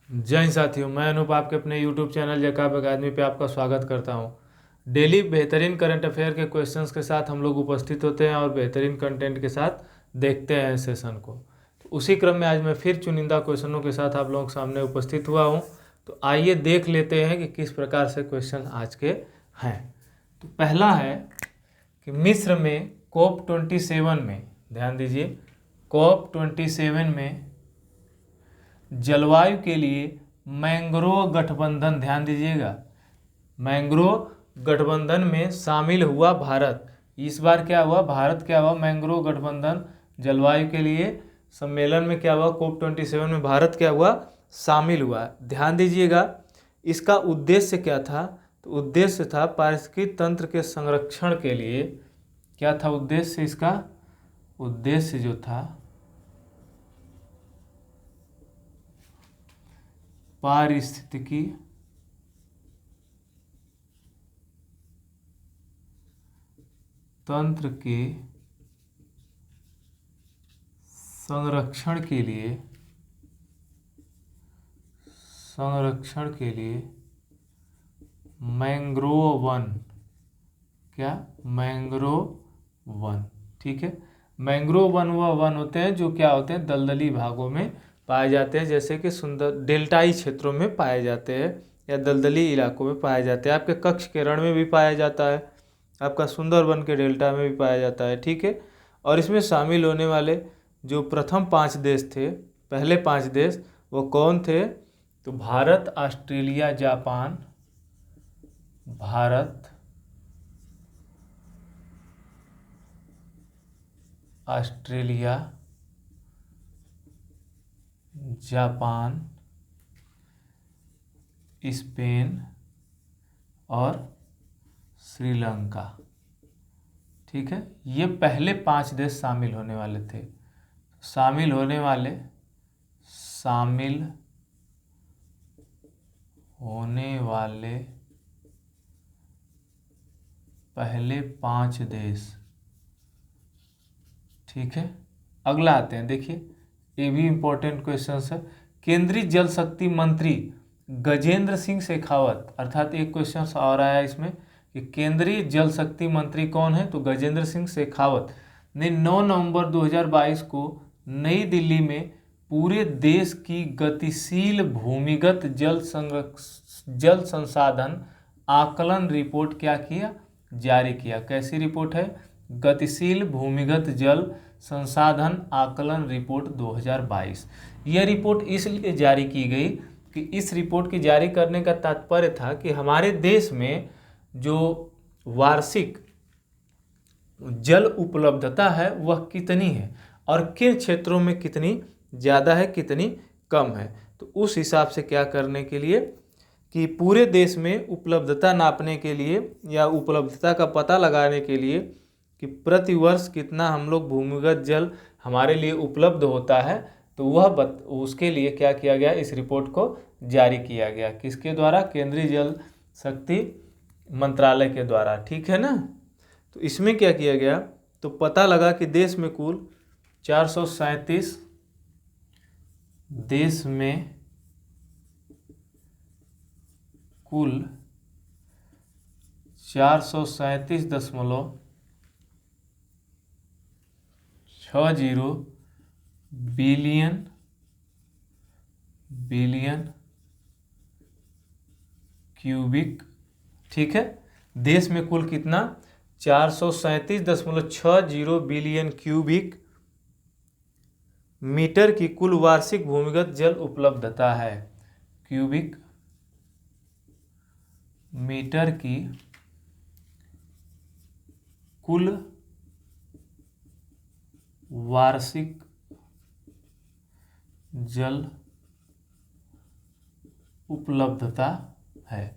जय हिंद साथियों, मैं अनूप आपके अपने YouTube चैनल जैकब अकादमी पे आपका स्वागत करता हूं। डेली बेहतरीन करंट अफेयर के क्वेश्चंस के साथ हम लोग उपस्थित होते हैं और बेहतरीन कंटेंट के साथ देखते हैं सेशन को। तो उसी क्रम में आज मैं फिर चुनिंदा क्वेश्चनों के साथ आप लोगों के सामने उपस्थित हुआ हूँ। तो आइए देख लेते हैं कि किस प्रकार से क्वेश्चन आज के हैं। तो पहला है कि मिस्र में COP27 में, ध्यान दीजिए, COP27 में जलवायु के लिए मैंग्रोव गठबंधन, ध्यान दीजिएगा, मैंग्रोव गठबंधन में शामिल हुआ भारत। इस बार क्या हुआ, भारत क्या हुआ, मैंग्रोव गठबंधन जलवायु के लिए सम्मेलन में क्या हुआ, COP27 में भारत क्या हुआ, शामिल हुआ। ध्यान दीजिएगा, इसका उद्देश्य क्या था, तो उद्देश्य था पारिस्थितिकी तंत्र के संरक्षण के लिए। क्या था उद्देश्य इसका, उद्देश्य जो था पारिस्थितिकी तंत्र के संरक्षण के लिए मैंग्रोव वन, क्या, मैंग्रोव वन, ठीक है। मैंग्रोव वन वह वन होते हैं जो क्या होते हैं, दलदली भागों में पाए जाते हैं, जैसे कि सुंदर डेल्टाई क्षेत्रों में पाए जाते हैं या दलदली इलाकों में पाए जाते हैं। आपके कच्छ के रण में भी पाया जाता है, आपका सुंदरबन के डेल्टा में भी पाया जाता है, ठीक है। और इसमें शामिल होने वाले जो प्रथम 5 देश थे, पहले 5 देश, वो कौन थे, तो Bharat, Australia, Japan, Bharat, Australia, Japan, Spain और श्रीलंका, ठीक है। ये पहले 5 देश शामिल होने वाले थे। शामिल होने वाले पहले 5 देश, ठीक है। अगला आते हैं, देखिए, ये भी इंपॉर्टेंट क्वेश्चन है। केंद्रीय जल शक्ति मंत्री गजेंद्र सिंह शेखावत, अर्थात एक क्वेश्चन और आया इसमें कि केंद्रीय जल शक्ति मंत्री कौन है, तो गजेंद्र सिंह शेखावत ने 9 नवंबर 2022 को नई दिल्ली में पूरे देश की गतिशील भूमिगत जल संसाधन आकलन रिपोर्ट क्या किया, जारी किया। कैसी रिपोर्ट है, गतिशील भूमिगत जल संसाधन आकलन रिपोर्ट 2022। यह रिपोर्ट इसलिए जारी की गई कि इस रिपोर्ट की जारी करने का तात्पर्य था कि हमारे देश में जो वार्षिक जल उपलब्धता है वह कितनी है और किन क्षेत्रों में कितनी ज़्यादा है, कितनी कम है। तो उस हिसाब से क्या करने के लिए कि पूरे देश में उपलब्धता नापने के लिए या उपलब्धता का पता लगाने के लिए कि प्रतिवर्ष कितना हम लोग भूमिगत जल हमारे लिए उपलब्ध होता है, तो वह उसके लिए क्या किया गया, इस रिपोर्ट को जारी किया गया। किसके द्वारा, केंद्रीय जल शक्ति मंत्रालय के द्वारा, ठीक है ना। तो इसमें क्या किया गया, तो पता लगा कि देश में कुल 437 देश में कुल 437.60 बिलियन क्यूबिक, ठीक है। देश में कुल कितना, 437.60 बिलियन क्यूबिक मीटर की कुल वार्षिक भूमिगत जल उपलब्धता है। क्यूबिक मीटर की कुल वार्षिक जल उपलब्धता है।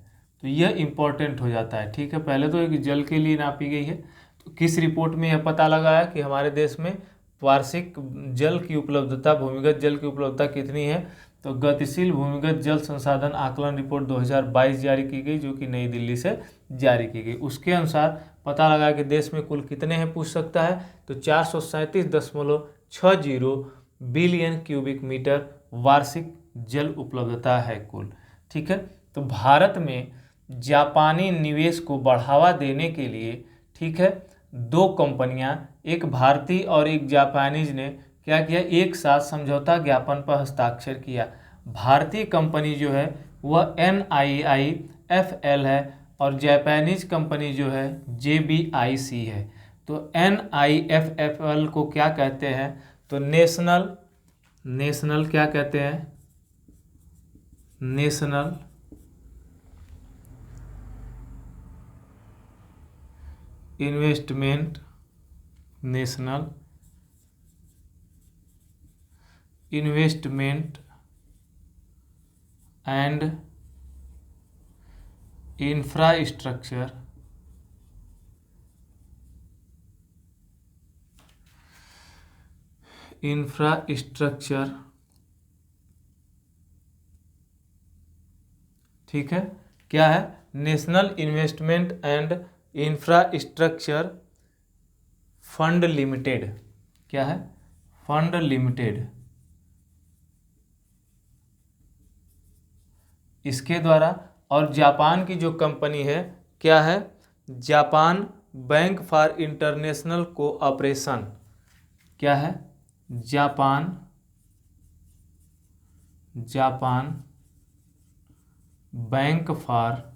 तो यह इंपॉर्टेंट हो जाता है, ठीक है। पहले तो एक जल के लिए नापी गई है, तो किस रिपोर्ट में यह पता लगाया कि हमारे देश में वार्षिक जल की उपलब्धता, भूमिगत जल की उपलब्धता कितनी है, तो गतिशील भूमिगत जल संसाधन आकलन रिपोर्ट 2022 जारी की गई, जो कि नई दिल्ली से जारी की गई। उसके अनुसार पता लगा कि देश में कुल कितने हैं, पूछ सकता है, तो 437.60 बिलियन क्यूबिक मीटर वार्षिक जल उपलब्धता है कुल। ठीक है, तो भारत में जापानी निवेश को बढ़ावा देने के लिए, ठीक है, दो कंपनियां, एक भारतीय और एक जापानीज ने क्या किया, एक साथ समझौता ज्ञापन पर हस्ताक्षर किया। भारतीय कंपनी जो है वह NIIFL है और जापानीज कंपनी जो है JBIC है। तो NIIFL को क्या कहते हैं, तो नेशनल क्या कहते हैं, national investment, national investment and infrastructure ठीक है, क्या है, national investment and infrastructure fund limited, क्या है, फंड लिमिटेड, इसके द्वारा। और जापान की जो कंपनी है क्या है, Japan bank for international cooperation, क्या है, Japan bank for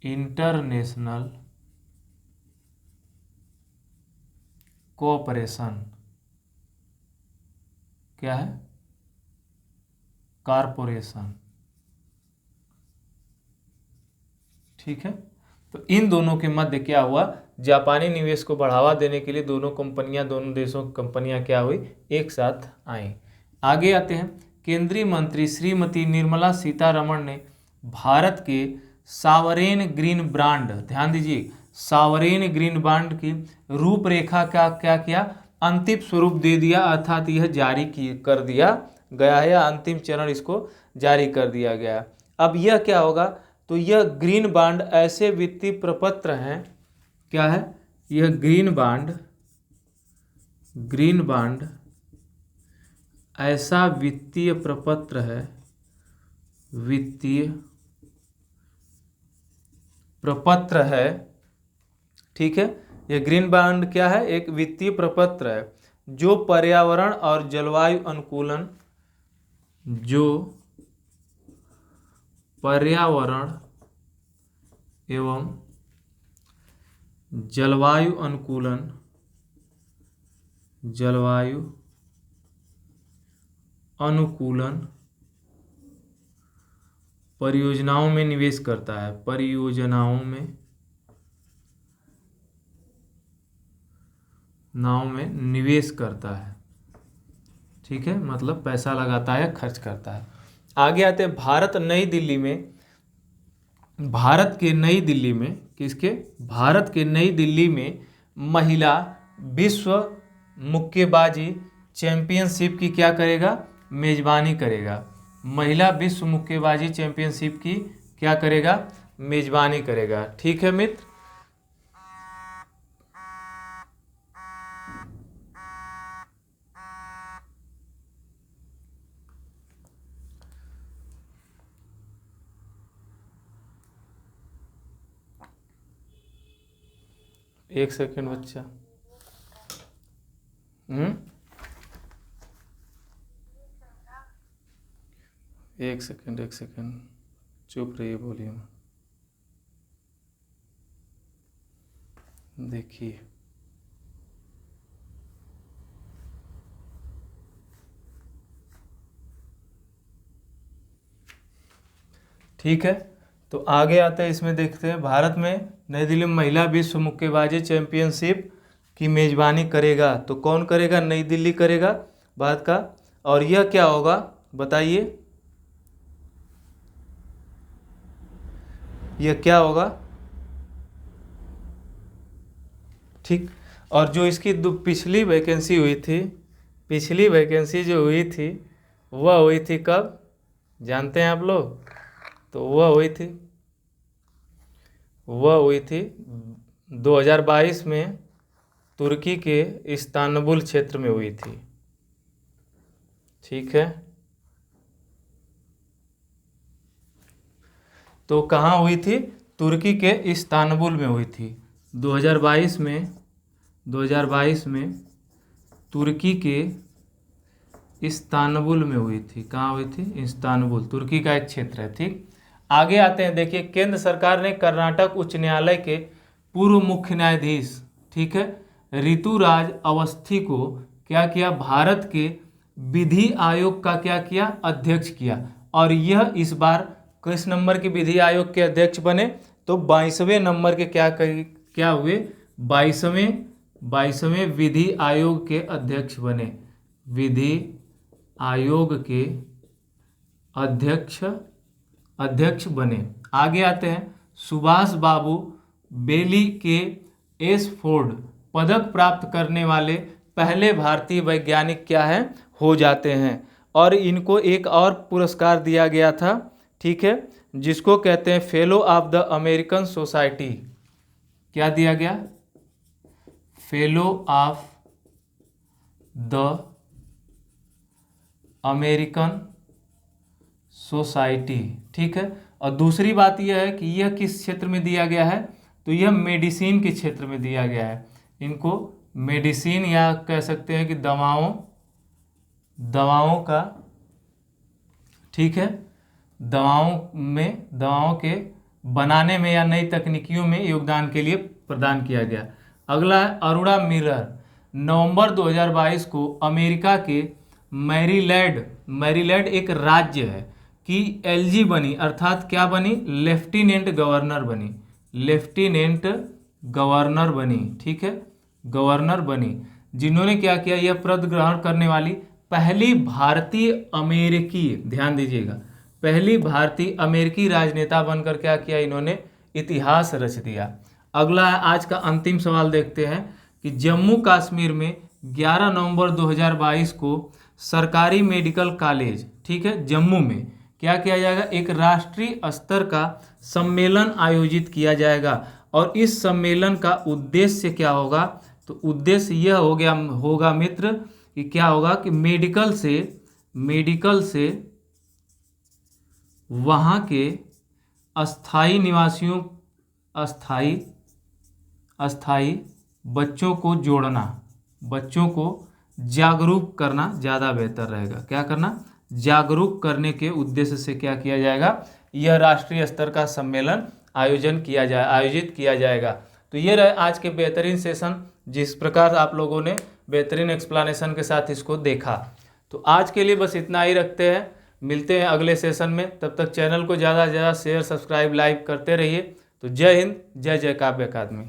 international cooperation, क्या है, कारपोरेशन। ठीक है, तो इन दोनों के मध्य क्या हुआ, जापानी निवेश को बढ़ावा देने के लिए दोनों कंपनियां, दोनों देशों की कंपनियां क्या हुई, एक साथ आई। आगे आते हैं, केंद्रीय मंत्री श्रीमती निर्मला सीतारमण ने भारत के सावरेन ग्रीन बॉन्ड, ध्यान दीजिए, सावरेन ग्रीन बॉन्ड की रूपरेखा का क्या किया, अंतिम स्वरूप दे दिया, अर्थात यह जारी कर दिया गया है, या अंतिम चरण इसको जारी कर दिया गया। अब यह क्या होगा, तो यह ग्रीन बॉन्ड ऐसे वित्तीय प्रपत्र हैं, क्या है, यह ग्रीन बॉन्ड ऐसा वित्तीय प्रपत्र है, ठीक है, यह ग्रीन बॉन्ड क्या है, एक वित्तीय प्रपत्र है जो पर्यावरण और जलवायु अनुकूलन, जो पर्यावरण एवं जलवायु अनुकूलन परियोजनाओं में निवेश करता है, परियोजनाओं में निवेश करता है। ठीक है, मतलब पैसा लगाता है, खर्च करता है। आगे आते हैं, भारत के नई दिल्ली में महिला विश्व मुक्केबाजी चैंपियनशिप की क्या करेगा, मेजबानी करेगा। महिला विश्व मुक्केबाजी चैंपियनशिप की क्या करेगा, मेजबानी करेगा। ठीक है मित्र, एक सेकंड बच्चा, एक सेकंड चुप रहिए, बोलिए। देखिए, ठीक है, तो आगे आते हैं, इसमें देखते हैं, भारत में नई दिल्ली में महिला विश्व मुक्केबाजी चैंपियनशिप की मेजबानी करेगा। तो कौन करेगा, नई दिल्ली करेगा भारत का। और यह क्या होगा बताइए, यह क्या होगा, ठीक। और जो इसकी पिछली वैकेंसी जो हुई थी वह हुई थी कब, जानते हैं आप लोग, तो वह हुई थी 2022 में, तुर्की के इस्तांबुल क्षेत्र में हुई थी। ठीक है, तो कहाँ हुई थी? तुर्की के इस्तांबुल में हुई थी। 2022 में तुर्की के इस्तांबुल में हुई थी। कहाँ हुई थी? इस्तांबुल, तुर्की का एक क्षेत्र है। ठीक, आगे आते हैं। देखिए, केंद्र सरकार ने कर्नाटक उच्च न्यायालय के पूर्व मुख्य न्यायाधीश, ठीक है, ऋतुराज अवस्थी को क्या किया? भारत के विधि आयोग का क्या किया? अध्यक्ष किया। और यह इस बार किस नंबर के विधि आयोग के अध्यक्ष बने? तो 22वें नंबर के क्या हुए? 22वें विधि आयोग के अध्यक्ष बने। विधि आयोग के अध्यक्ष बने। आगे आते हैं। सुभाष बाबू बेली के एसफोर्ड पदक प्राप्त करने वाले पहले भारतीय वैज्ञानिक क्या है? हो जाते हैं। और इनको एक और पुरस्कार दिया गया था, ठीक है, जिसको कहते हैं fellow of the American society. क्या दिया गया? Fellow of the American society. ठीक है, और दूसरी बात यह है कि यह किस क्षेत्र में दिया गया है? तो यह मेडिसिन के क्षेत्र में दिया गया है। इनको मेडिसिन या कह सकते हैं कि दवाओं का, ठीक है, दवाओं के बनाने में या नई तकनीकियों में योगदान के लिए प्रदान किया गया। अगला है अरुणा मिरर। नवंबर 2022 को अमेरिका के मैरीलैंड एक राज्य है कि एलजी बनी, अर्थात क्या बनी? लेफ्टिनेंट गवर्नर बनी। ठीक है, गवर्नर बनी, जिन्होंने क्या किया? यह पद ग्रहण करने वाली पहली भारतीय अमेरिकी, ध्यान दीजिएगा, पहली भारतीय अमेरिकी राजनेता बनकर क्या किया? इन्होंने इतिहास रच दिया। अगला है, आज का अंतिम सवाल देखते हैं कि जम्मू कश्मीर में 11 नवंबर 2022 को सरकारी मेडिकल कॉलेज, ठीक है, जम्मू में क्या किया जाएगा? एक राष्ट्रीय स्तर का सम्मेलन आयोजित किया जाएगा। और इस सम्मेलन का उद्देश्य क्या होगा? तो उद्देश्य यह होगा मित्र कि क्या होगा कि मेडिकल से वहाँ के अस्थाई निवासियों, अस्थाई बच्चों को जोड़ना, बच्चों को जागरूक करना ज़्यादा बेहतर रहेगा। क्या करना? जागरूक करने के उद्देश्य से क्या किया जाएगा? यह राष्ट्रीय स्तर का सम्मेलन आयोजित किया जाएगा। तो ये रहे आज के बेहतरीन सेशन, जिस प्रकार आप लोगों ने बेहतरीन एक्सप्लेनेशन के साथ इसको देखा। तो आज के लिए बस इतना ही रखते हैं, मिलते हैं अगले सेशन में। तब तक चैनल को ज़्यादा से ज़्यादा शेयर, सब्सक्राइब, लाइक करते रहिए। तो जय हिंद, जय जय काव्य अकादमी।